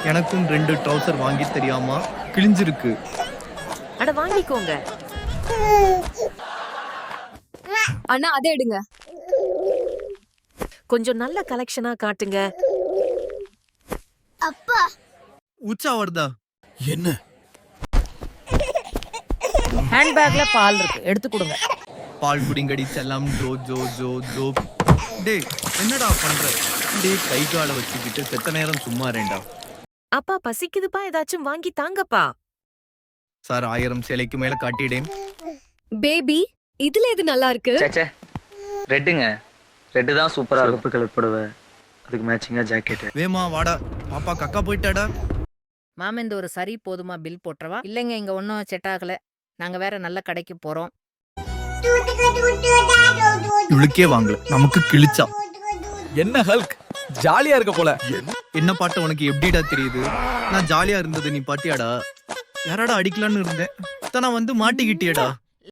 எனக்கும் 2 ட்ரவுசர் வாங்கி தெரியாமா, கிழிஞ்சிருக்கு. அட வாங்கிக்கோங்க. அண்ணா அதை எடுங்க. கொஞ்சம் நல்ல கலெக்ஷனா காட்டுங்க. அப்பா உச்சா வருதா? என்ன ஹேண்ட்பேக்ல பால் இருக்கு, எடுத்து கொடுங்க. பால் குடிங்கடி செல்லம். Joe Joe Joe Joe. டேய் என்னடா பண்ற? டேய் கை கால வச்சுக்கிட்டு செத்த நேரம் சும்மா ரெண்டா. அப்பா பசிக்குதுப்பா, ஏதாச்சும் வாங்கி தாங்கப்பா. சார் 1000 சேலைக்கு மேல காட்டிடேன். பேபி இதுல எது நல்லா இருக்கு? சேச்சே ரெட்டுங்க. ரெட்டு தான் சூப்பரா இருக்கும். சிவப்பு கலர் புடவை, அதுக்கு மேட்சிங்கா ஜாக்கெட். வேமா வாடா, பாப்பா கக்கா போயிட்டாடா. மாம இந்த ஒரு சரி போதுமா, பில் போட்டுறவா? இல்லைங்க, இங்க ஒன்றும் செட் ஆகல, நாங்க வேற நல்ல கடைக்கு போறோம். இவளுக்கே வாங்கல, நமக்கு கிழிச்சா. என்ன ஹல்க் ஜாலியா இருக்க போல. என்ன பாட்டு உனக்கு எப்படிடா தெரியுது? நான் ஜாலியா இருந்தது நீ பாட்டியாடா? யாராடா அடிக்கலான்னு இருந்தேன், நான் வந்து மாட்டிக்கிட்டியடா.